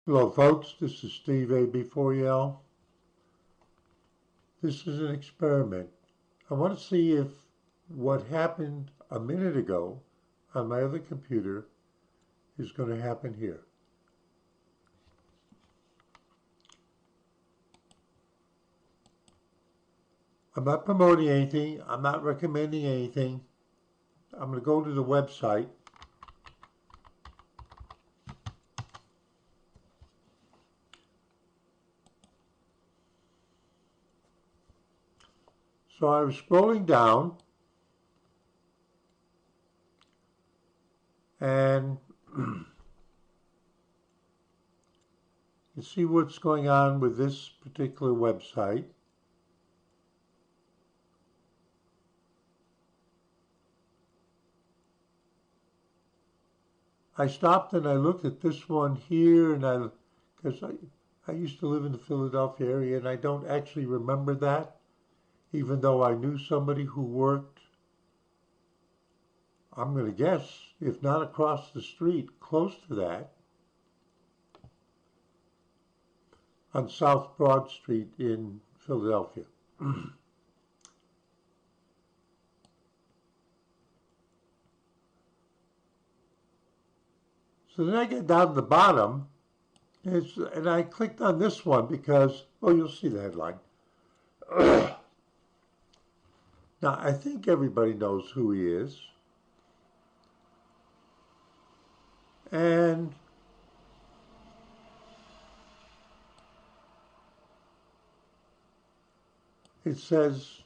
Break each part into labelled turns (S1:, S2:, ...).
S1: Hello folks, this is Steve AB4EL. This is an experiment. I want to see if what happened a minute ago on my other computer is going to happen here. I'm not promoting anything. I'm not recommending anything. I'm going to go to the website. So I was scrolling down and you see what's going on with this particular website. I stopped and I looked at this one here, and because I used to live in the Philadelphia area, and I don't actually remember that, even though I knew somebody who worked, I'm going to guess, if not across the street, close to that, on South Broad Street in Philadelphia. So then I get down to the bottom, and I clicked on this one because, oh, you'll see the headline. Now, I think everybody knows who he is. And it says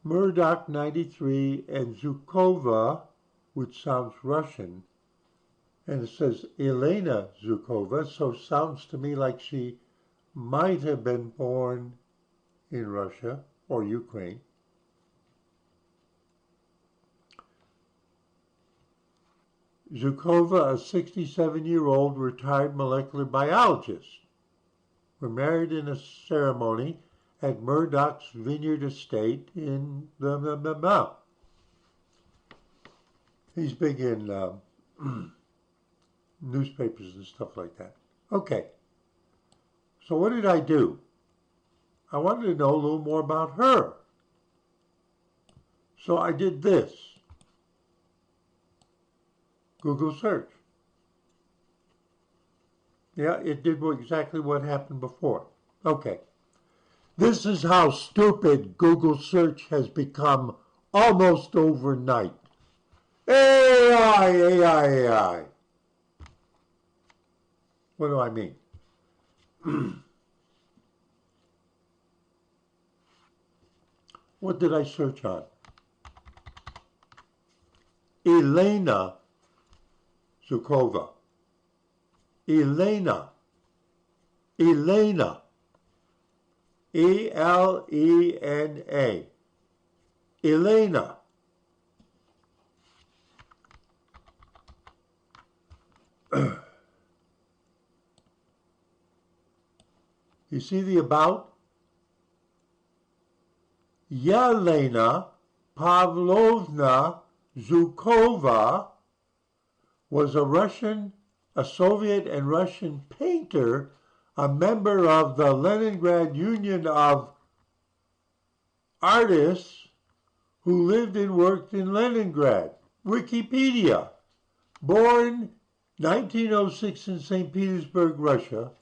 S1: Murdoch 93 and Zhukova, which sounds Russian, and it says Elena Zhukova, so sounds to me like she might have been born in Russia or Ukraine. Zhukova, a 67-year-old retired molecular biologist, were married in a ceremony at Murdoch's Vineyard Estate in He's big in newspapers and stuff like that. Okay, so what did I do? I wanted to know a little more about her. So I did this. Google search. Yeah, it did exactly what happened before. Okay. This is how stupid Google search has become almost overnight. AI, AI, AI. What do I mean? What did I search on? Elena Zhukova. Elena. Elena. E-L-E-N-A. Elena. You see the about? Yelena Pavlovna Zhukova was a Soviet and Russian painter, a member of the Leningrad Union of Artists who lived and worked in Leningrad. Wikipedia. Born 1906 in St. Petersburg, Russia.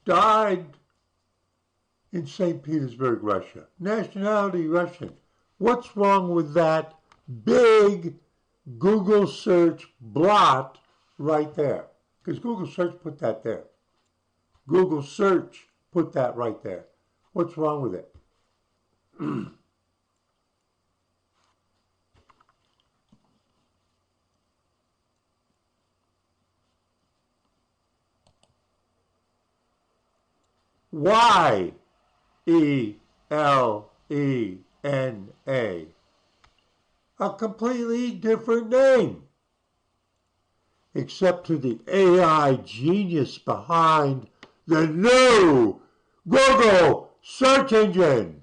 S1: Died in St. Petersburg, Russia. Nationality Russian. What's wrong with that big Google search blot right there? Because Google search put that there. Google search put that right there. What's wrong with it? Y-E-L-E-N-A. A completely different name. Except to the AI genius behind the new Google search engine.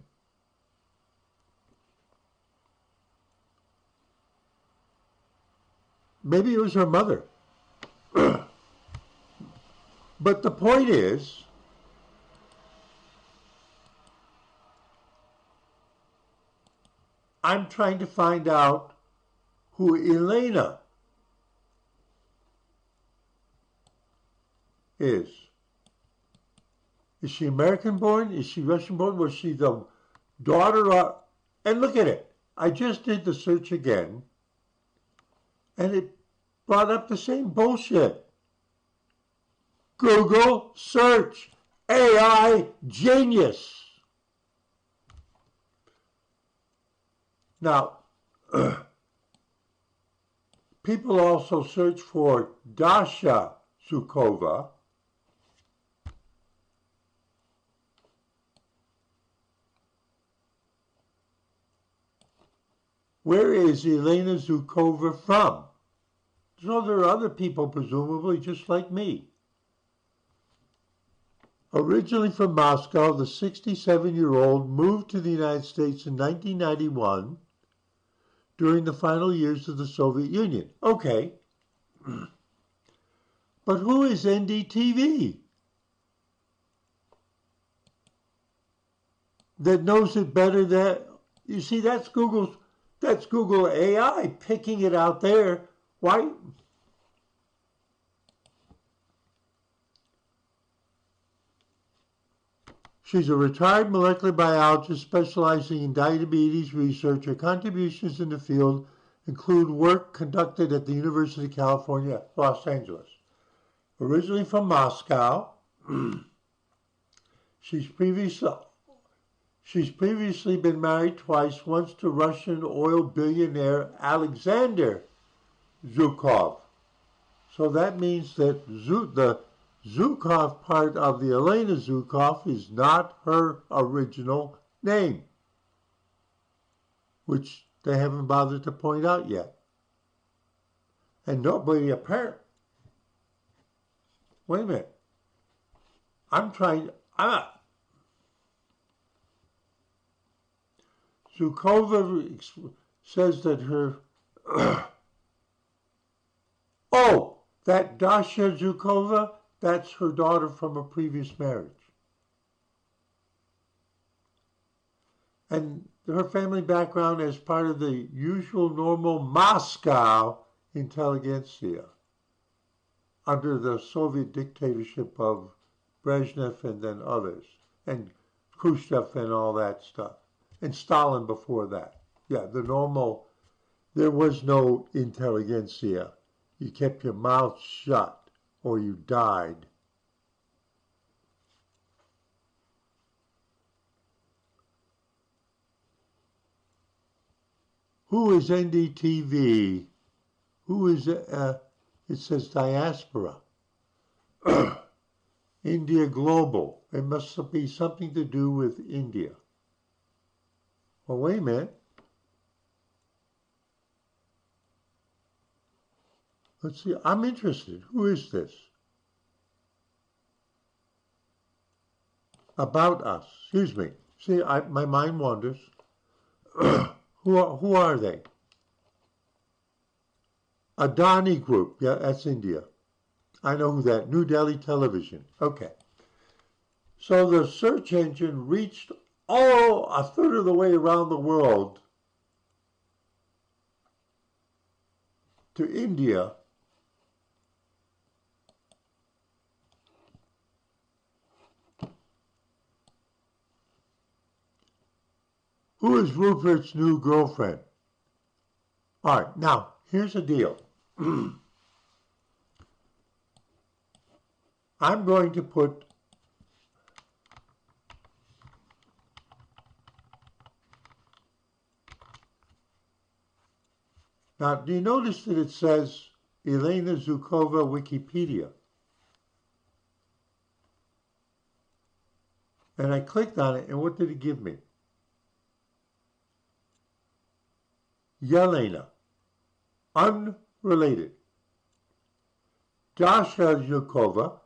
S1: Maybe it was her mother. But the point is, I'm trying to find out who Elena is. Is she American born? Is she Russian born? Was she the daughter of... And look at it. I just did the search again, and it brought up the same bullshit. Google search. AI genius. Now, people also search for Dasha Zhukova. Where is Elena Zhukova from? So there are other people, presumably, just like me. Originally from Moscow, the 67-year-old moved to the United States in 1991 during the final years of the Soviet Union. Okay. But who is NDTV? That knows it better than... You see, that's Google AI picking it out there. Why? She's a retired molecular biologist specializing in diabetes research. Her contributions in the field include work conducted at the University of California, Los Angeles. Originally from Moscow, she's previously been married twice, once to Russian oil billionaire Alexander Zhukov. So that means that the Zhukov part of the Elena Zhukov is not her original name, which they haven't bothered to point out yet. And nobody apparently... Wait a minute. Zhukova says that her... Oh, that Dasha Zhukova, that's her daughter from a previous marriage. And her family background as part of the usual normal Moscow intelligentsia under the Soviet dictatorship of Brezhnev and then others, and Khrushchev and all that stuff, and Stalin before that. Yeah, the normal, there was no intelligentsia. You kept your mouth shut or you died. Who is NDTV? Who is, it says diaspora. India Global. It must be something to do with India. Well, wait a minute. Let's see. I'm interested. Who is this? About us. Excuse me. See, my mind wanders. Who are they? Adani Group. Yeah, that's India. I know who that. New Delhi Television. Okay. So the search engine reached a third of the way around the world to India. Who is Rupert's new girlfriend? All right, now, here's the deal. I'm going to put now, do you notice that it says Elena Zhukova Wikipedia? And I clicked on it, and what did it give me? Yelena, unrelated. Dasha Zhukova,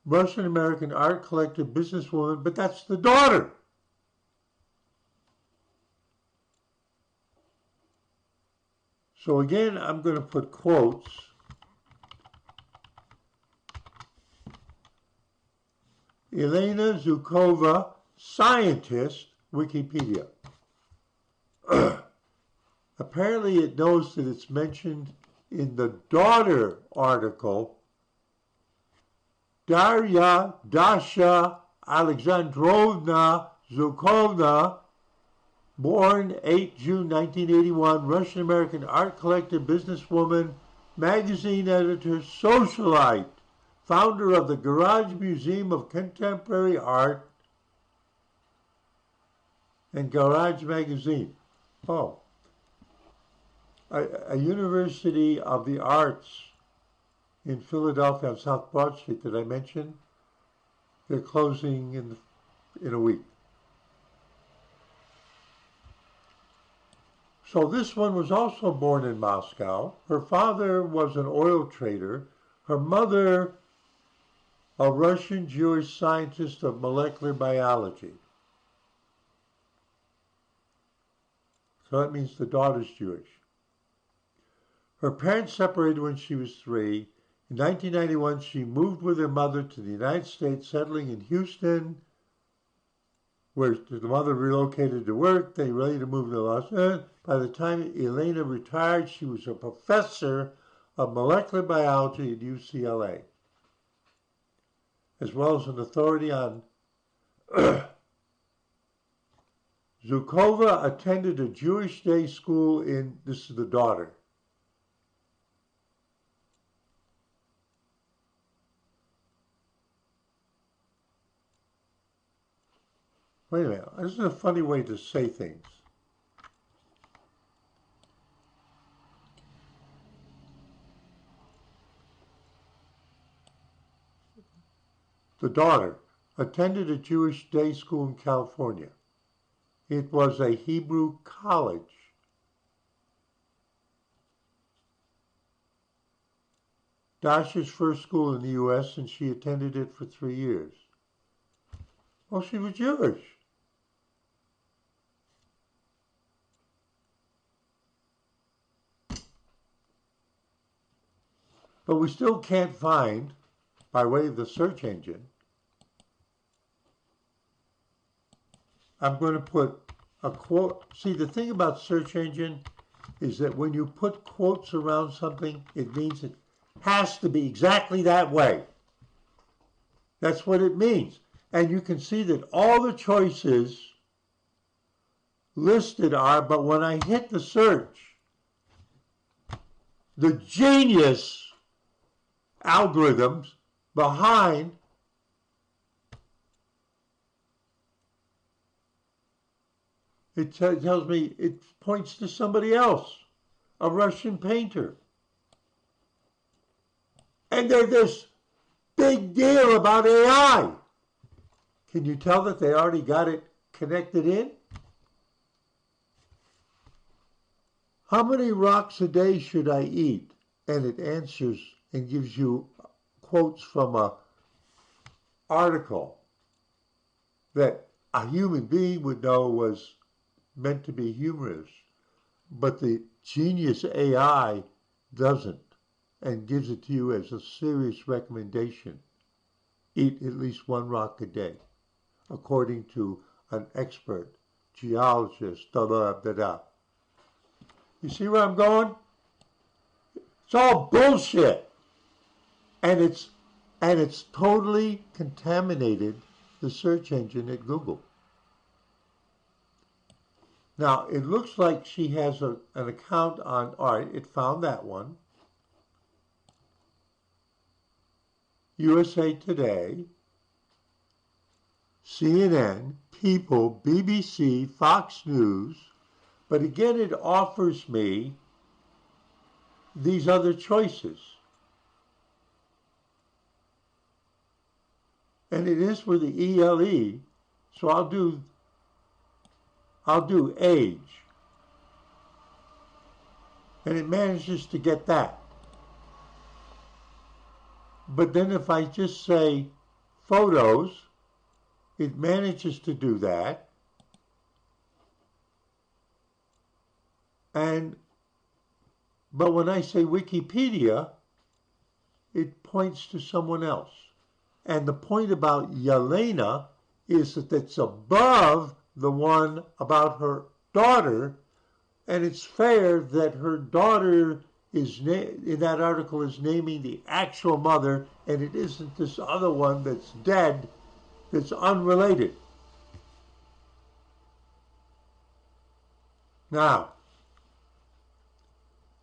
S1: Russian-American art collector, businesswoman, but that's the daughter. So again, I'm going to put quotes. Elena Zhukova, scientist, Wikipedia. Apparently it knows that it's mentioned in the daughter article, Dasha Alexandrovna Zhukovna, born 8 June 1981, Russian-American art collector, businesswoman, magazine editor, socialite, founder of the Garage Museum of Contemporary Art and Garage Magazine. Oh, a University of the Arts in Philadelphia on South Broad Street that I mentioned, they're closing in a week. So this one was also born in Moscow. Her father was an oil trader. Her mother, a Russian Jewish scientist of molecular biology. So that means the daughter's Jewish. Her parents separated when she was 3. In 1991, she moved with her mother to the United States, settling in Houston, where the mother relocated to work. They were ready to move to Los Angeles. By the time Elena retired, she was a professor of molecular biology at UCLA, as well as an authority on Zhukova attended a Jewish day school in, this is the daughter, wait a minute, this is a funny way to say things. The daughter attended a Jewish day school in California. It was a Hebrew college. Dasha's first school in the U.S., and she attended it for 3 years. Well, she was Jewish. But we still can't find, by way of the search engine, I'm going to put a quote. See, the thing about search engine is that when you put quotes around something, it means it has to be exactly that way. That's what it means. And you can see that all the choices listed are, but when I hit the search, the genius algorithms behind it tells me, it points to somebody else, a Russian painter. And they're this big deal about AI. Can you tell that they already got it connected in? How many rocks a day should I eat? And it answers and gives you quotes from an article that a human being would know was meant to be humorous, but the genius AI doesn't and gives it to you as a serious recommendation. Eat at least 1 rock a day, according to an expert, geologist, da-da-da-da. You see where I'm going? It's all bullshit. And it's totally contaminated the search engine at Google. Now, it looks like she has an account on, all right, it found that one. USA Today, CNN, People, BBC, Fox News, but again it offers me these other choices. And it is with the ELE, so I'll do age. And it manages to get that. But then if I just say photos, it manages to do that. But when I say Wikipedia, it points to someone else. And the point about Yelena is that it's above the one about her daughter, and it's fair that her daughter is in that article is naming the actual mother, and it isn't this other one that's dead, that's unrelated. Now,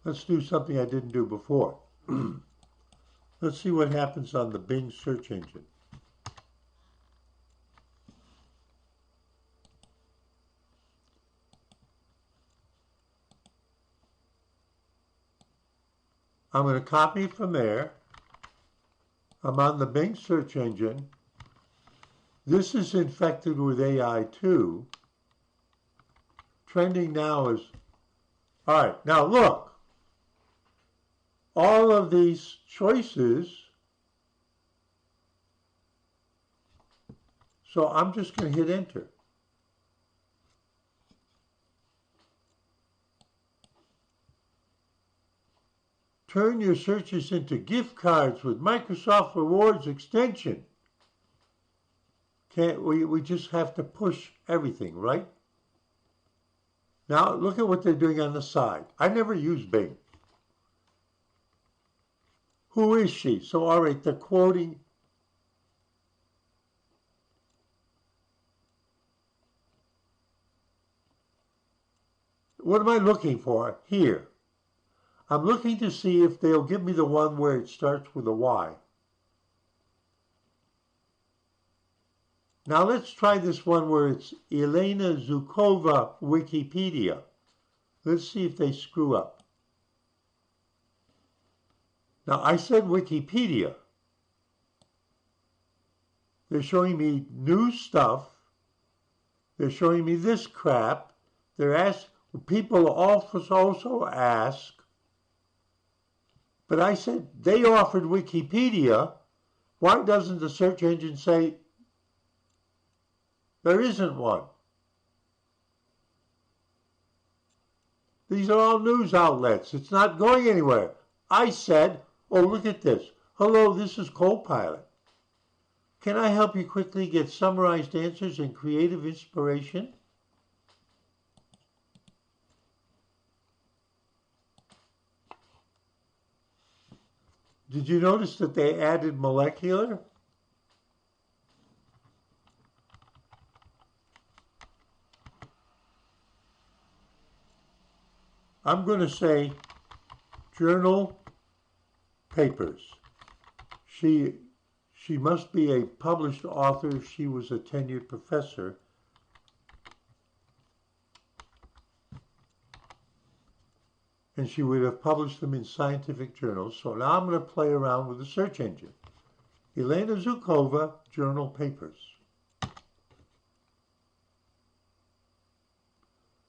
S1: let's do something I didn't do before. Let's see what happens on the Bing search engine. I'm going to copy from there. I'm on the Bing search engine. This is infected with AI too. Trending now is, all right, now look. All of these choices, so I'm just going to hit enter. Turn your searches into gift cards with Microsoft Rewards extension. Can't we just have to push everything, right? Now look at what they're doing on the side. I never use Bing. Who is she? So all right, they're quoting. What am I looking for here? I'm looking to see if they'll give me the one where it starts with a Y. Now let's try this one where it's Elena Zukova Wikipedia. Let's see if they screw up. Now I said Wikipedia. They're showing me new stuff. They're showing me this crap. People also ask, but I said they offered Wikipedia. Why doesn't the search engine say there isn't one? These are all news outlets. It's not going anywhere. I said, oh, look at this. Hello, this is Copilot. Can I help you quickly get summarized answers and creative inspiration? Did you notice that they added molecular? I'm going to say journal papers. She must be a published author. She was a tenured professor. And she would have published them in scientific journals. So now I'm going to play around with the search engine. Elena Zukova, journal papers.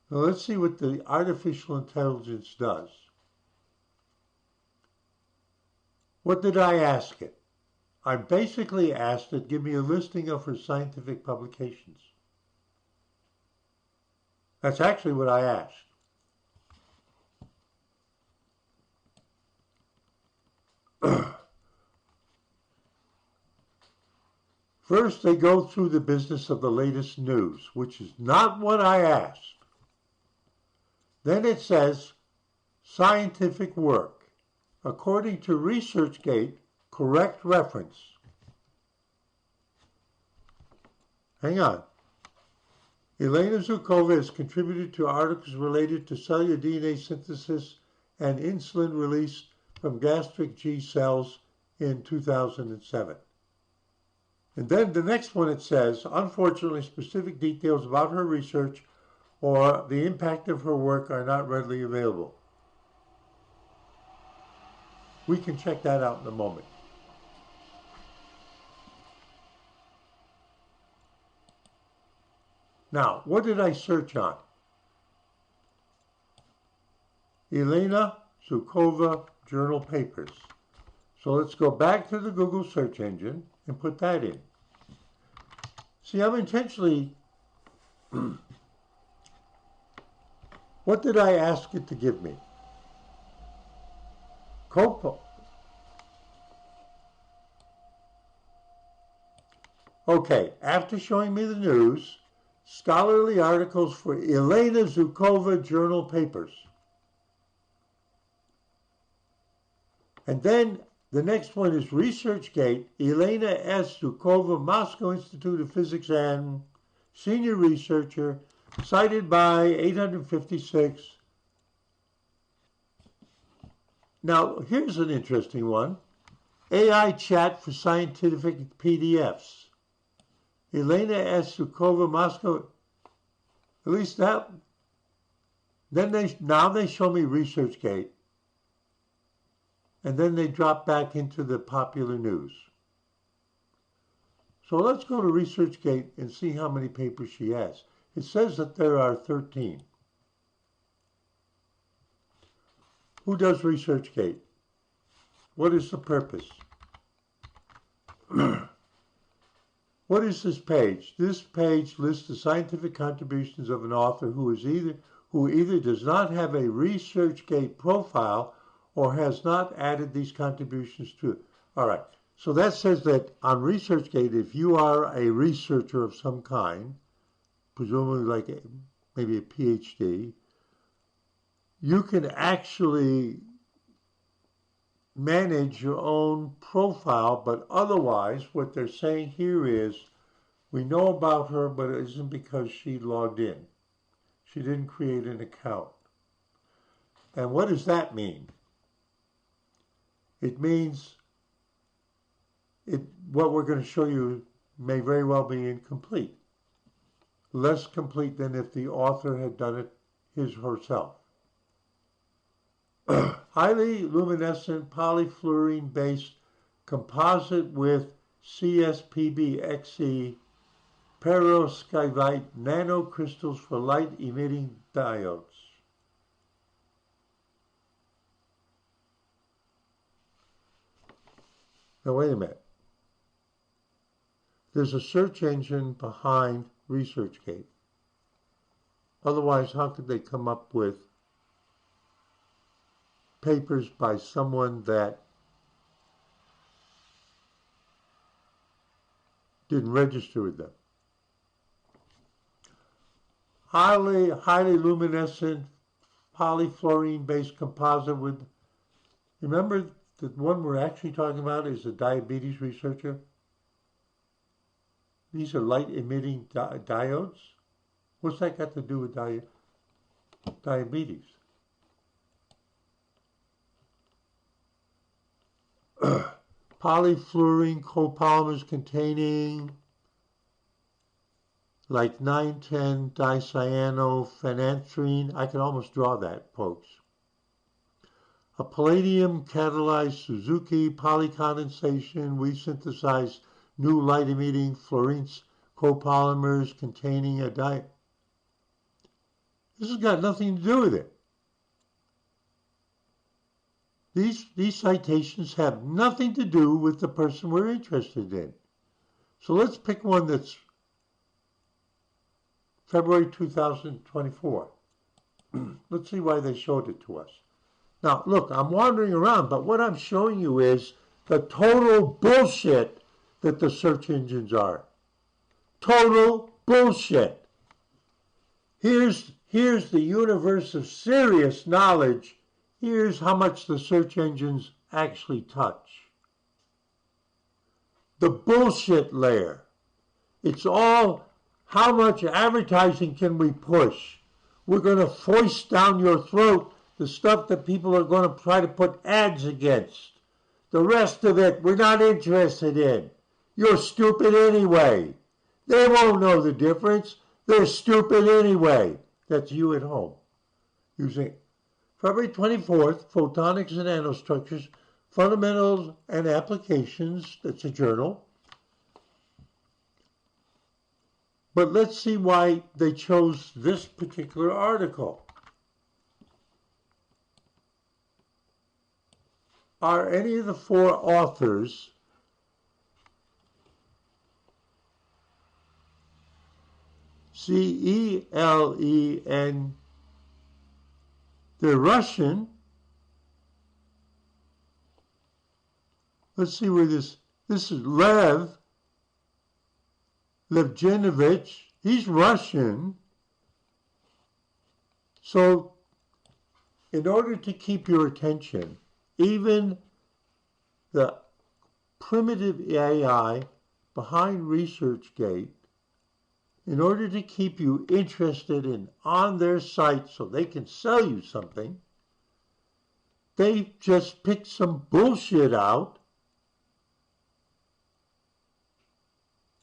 S1: Now let's see what the artificial intelligence does. What did I ask it? I basically asked it, give me a listing of her scientific publications. That's actually what I asked. First, they go through the business of the latest news, which is not what I asked. Then it says, scientific work. According to ResearchGate, correct reference. Hang on. Elena Zukova has contributed to articles related to cellular DNA synthesis and insulin release from gastric G cells in 2007. And then the next one it says, unfortunately, specific details about her research or the impact of her work are not readily available. We can check that out in a moment. Now, what did I search on? Elena Zukova journal papers. So let's go back to the Google search engine and put that in. See, I'm intentionally, what did I ask it to give me? Okay, after showing me the news, scholarly articles for Elena Zukova journal papers. And then the next one is ResearchGate, Elena S. Zukova, Moscow Institute of Physics and senior researcher, cited by 856. Now, here's an interesting one. AI chat for scientific PDFs. Elena S. Zukova, Moscow. At least that. Then now they show me ResearchGate. And then they drop back into the popular news. So let's go to ResearchGate and see how many papers she has. It says that there are 13. Who does ResearchGate? What is the purpose? What is this page? This page lists the scientific contributions of an author who either does not have a ResearchGate profile or has not added these contributions to it. All right. So that says that on ResearchGate, if you are a researcher of some kind, presumably like maybe a PhD, you can actually manage your own profile, but otherwise what they're saying here is we know about her, but it isn't because she logged in. She didn't create an account. And what does that mean? It means what we're going to show you may very well be incomplete. Less complete than if the author had done it his or herself. Highly luminescent polyfluorine-based composite with CSPB XE perovskite nanocrystals for light-emitting diodes. Now wait a minute. There's a search engine behind ResearchGate. Otherwise, how could they come up with papers by someone that didn't register with them? Highly luminescent polyfluorine-based composite with, remember the one we're actually talking about is a diabetes researcher? These are light-emitting diodes? What's that got to do with diabetes? Polyfluorine copolymers containing like 9,10 dicyanophenanthrene. I can almost draw that, folks. A palladium catalyzed Suzuki polycondensation. We synthesize new light-emitting fluorines copolymers containing a This has got nothing to do with it. These citations have nothing to do with the person we're interested in. So let's pick one that's February 2024. Let's see why they showed it to us. Now, look, I'm wandering around, but what I'm showing you is the total bullshit that the search engines are. Total bullshit. Here's the universe of serious knowledge. Here's how much the search engines actually touch. The bullshit layer. It's all how much advertising can we push. We're going to foist down your throat the stuff that people are going to try to put ads against. The rest of it, we're not interested in. You're stupid anyway. They won't know the difference. They're stupid anyway. That's you at home. Using February 24th, Photonics and Nanostructures, Fundamentals and Applications. That's a journal. But let's see why they chose this particular article. Are any of the four authors Celen? They're Russian. Let's see where this is Lev Levgenovich, he's Russian. So in order to keep your attention, even the primitive AI behind ResearchGate, in order to keep you interested in on their site so they can sell you something, they just pick some bullshit out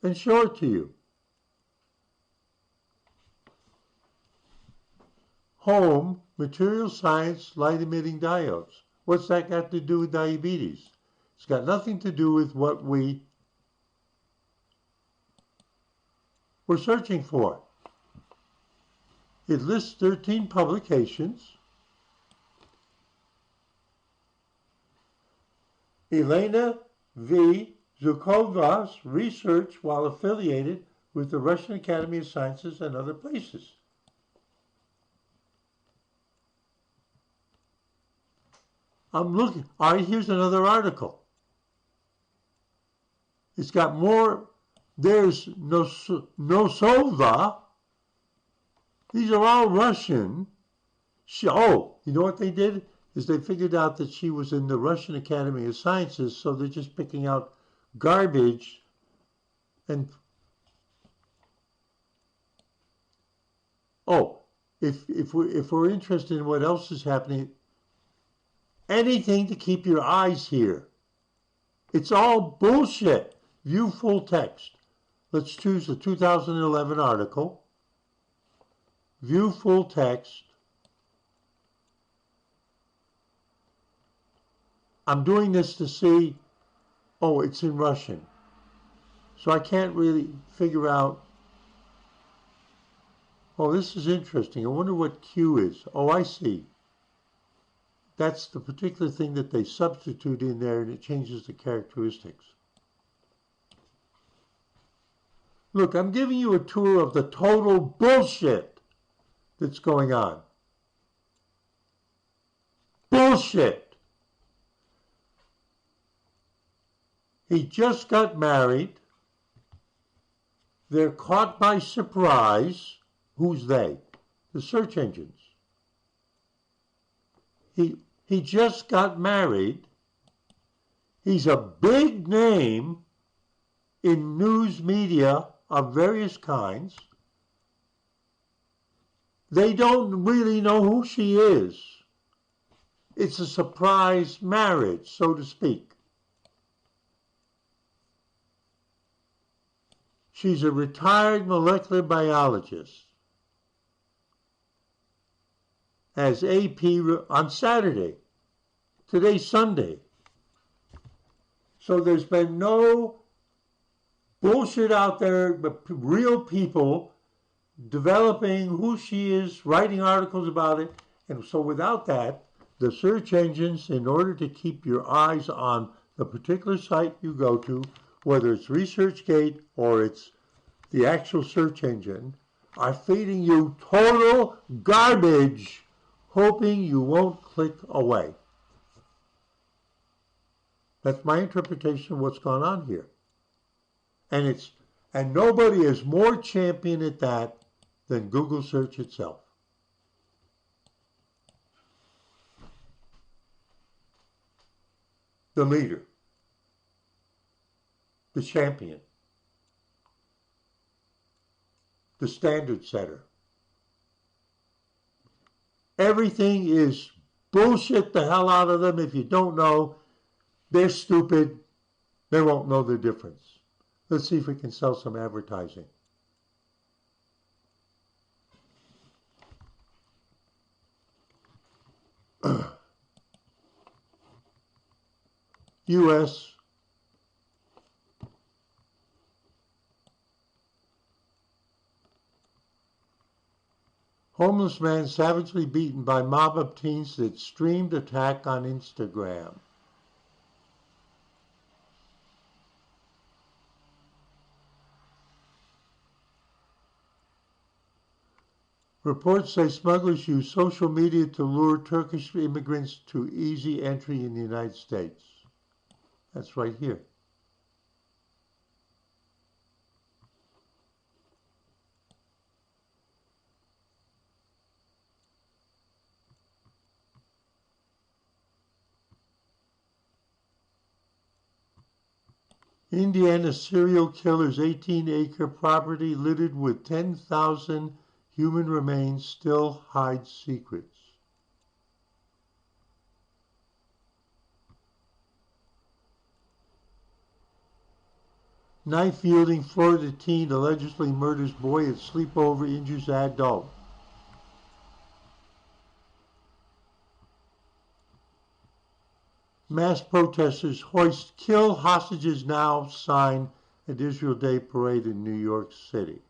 S1: and show it to you. Home, material science, light-emitting diodes. What's that got to do with diabetes? It's got nothing to do with what we were searching for. It lists 13 publications. Elena V. Zhukova's research while affiliated with the Russian Academy of Sciences and other places. I'm looking. All right, here's another article. It's got more. There's Nosova. These are all Russian. Oh, you know what they did? Is they figured out that she was in the Russian Academy of Sciences, so they're just picking out garbage and if we're interested in what else is happening, anything to keep your eyes here. It's all bullshit. View full text. Let's choose the 2011 article. View full text. I'm doing this to see, oh, it's in Russian. So I can't really figure out, oh, this is interesting. I wonder what Q is. Oh, I see. That's the particular thing that they substitute in there, and it changes the characteristics. Look, I'm giving you a tour of the total bullshit that's going on. Bullshit. He just got married. They're caught by surprise. Who's they? The search engines. He just got married. He's a big name in news media of various kinds. They don't really know who she is. It's a surprise marriage, so to speak. She's a retired molecular biologist. As AP on Saturday. Today's Sunday. So there's been no bullshit out there, but real people developing who she is, writing articles about it. And so without that, the search engines, in order to keep your eyes on the particular site you go to, whether it's ResearchGate or it's the actual search engine, are feeding you total garbage, hoping you won't click away. That's my interpretation of what's gone on here. And nobody is more champion at that than Google search itself. The leader. The champion. The standard setter. Everything is bullshit the hell out of them. If you don't know, they're stupid. They won't know the difference. Let's see if we can sell some advertising. U.S. Homeless man savagely beaten by mob of teens that streamed attack on Instagram. Reports say smugglers use social media to lure Turkish immigrants to easy entry in the United States. That's right here. Indiana serial killer's 18-acre property littered with 10,000 human remains still hides secrets. Knife-wielding Florida teen allegedly murders boy at sleepover, injures adult. Mass protesters hoist "Kill Hostages Now" sign at Israel Day parade in New York City.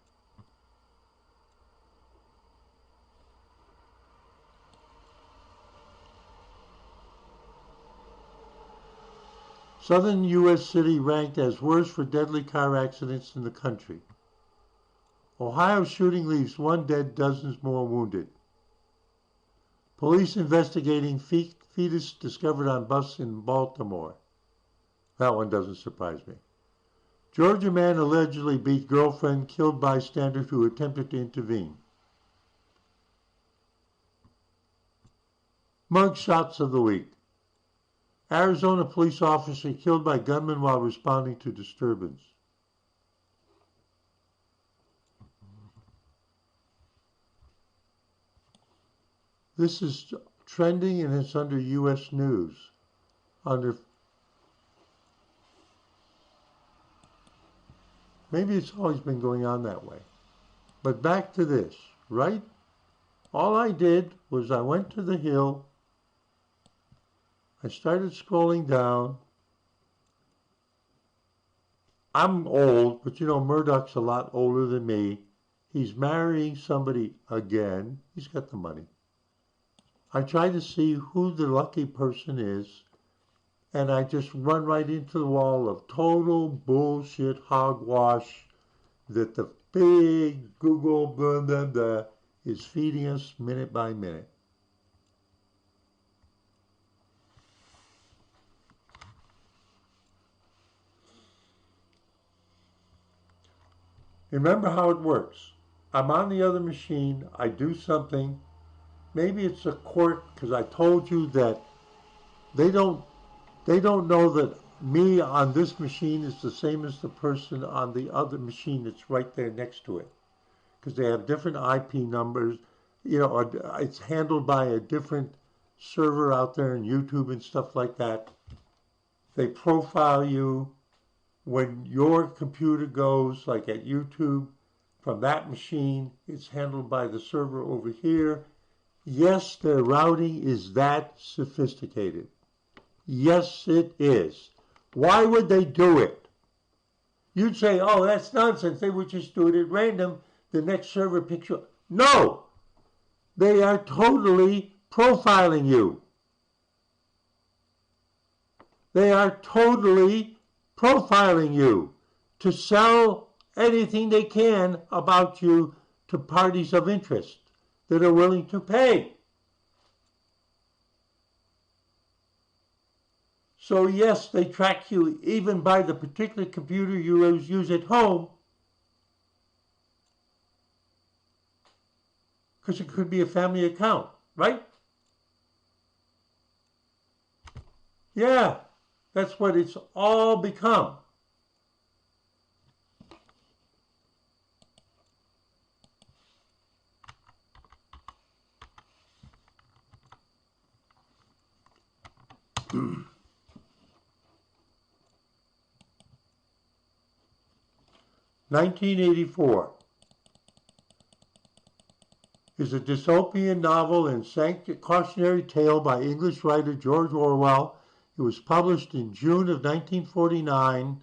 S1: Southern U.S. city ranked as worst for deadly car accidents in the country. Ohio shooting leaves 1 dead, dozens more wounded. Police investigating fetus discovered on bus in Baltimore. That one doesn't surprise me. Georgia man allegedly beat girlfriend, killed bystander who attempted to intervene. Mug shots of the week. Arizona police officer killed by gunman while responding to disturbance. This is trending and it's under U.S. News. Maybe it's always been going on that way. But back to this, right? All I did was I went to the Hill. I started scrolling down. I'm old, but you know, Murdoch's a lot older than me. He's marrying somebody again. He's got the money. I try to see who the lucky person is, and I just run right into the wall of total bullshit hogwash that the big Google blah, blah, blah, is feeding us minute by minute. Remember how it works. I'm on the other machine, I do something. Maybe it's a quirk because I told you that they don't know that me on this machine is the same as the person on the other machine that's right there next to it. Because they have different IP numbers. You know, it's handled by a different server out there in YouTube and stuff like that. They profile you. When your computer goes, like at YouTube, from that machine, it's handled by the server over here. Yes, their routing is that sophisticated. Yes, it is. Why would they do it? You'd say, oh, that's nonsense. They would just do it at random. The next server picks you up. No! They are totally profiling you. They are totally profiling you to sell anything they can about you to parties of interest that are willing to pay. So yes, they track you even by the particular computer you use at home, because it could be a family account, right? Yeah, that's what it's all become. "1984 is a dystopian novel and cautionary tale by English writer George Orwell. It was published in June of 1949.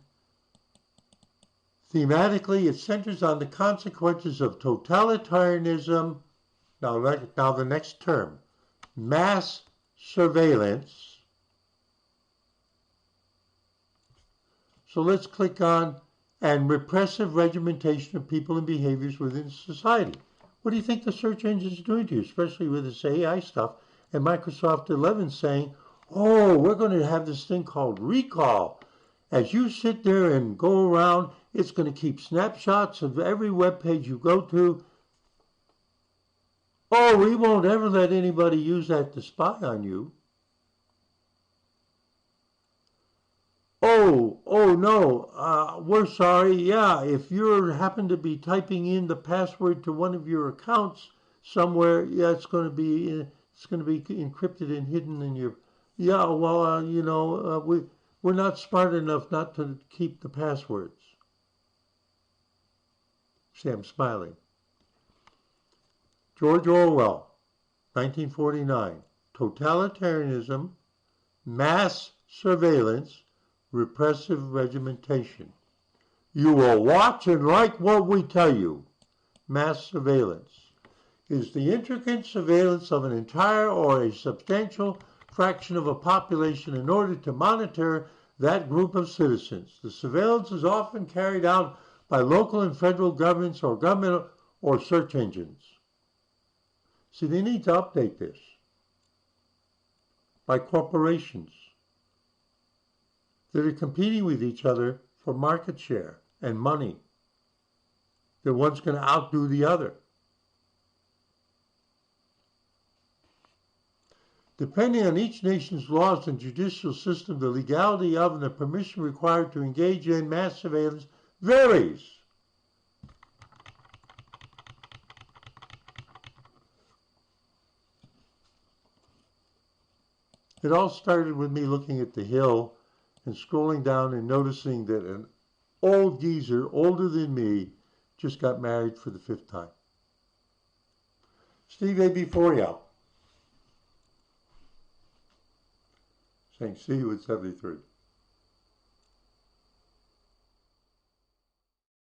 S1: Thematically, it centers on the consequences of totalitarianism." Now the next term, mass surveillance. So let's click on "and repressive regimentation of people and behaviors within society." What do you think the search engine is doing to you, especially with this AI stuff? And Microsoft 11 saying, oh, we're going to have this thing called recall. As you sit there and go around, it's going to keep snapshots of every web page you go to. Oh, we won't ever let anybody use that to spy on you. Oh, oh no, we're sorry. Yeah, if you happen to be typing in the password to one of your accounts somewhere, yeah, it's going to be encrypted and hidden in your. Yeah, well, we're not smart enough not to keep the passwords. See, I'm smiling. George Orwell, 1949. Totalitarianism, mass surveillance, repressive regimentation. You will watch and like what we tell you. Mass surveillance is the intricate surveillance of an entire or a substantial fraction of a population in order to monitor that group of citizens. The surveillance is often carried out by local and federal governments or government or search engines. See, they need to update this. By corporations that are competing with each other for market share and money. That one's going to outdo the other. Depending on each nation's laws and judicial system, the legality of and the permission required to engage in mass surveillance varies. It all started with me looking at the Hill and scrolling down and noticing that an old geezer, older than me, just got married for the 5th time. Steve AB4 saying see you at 73.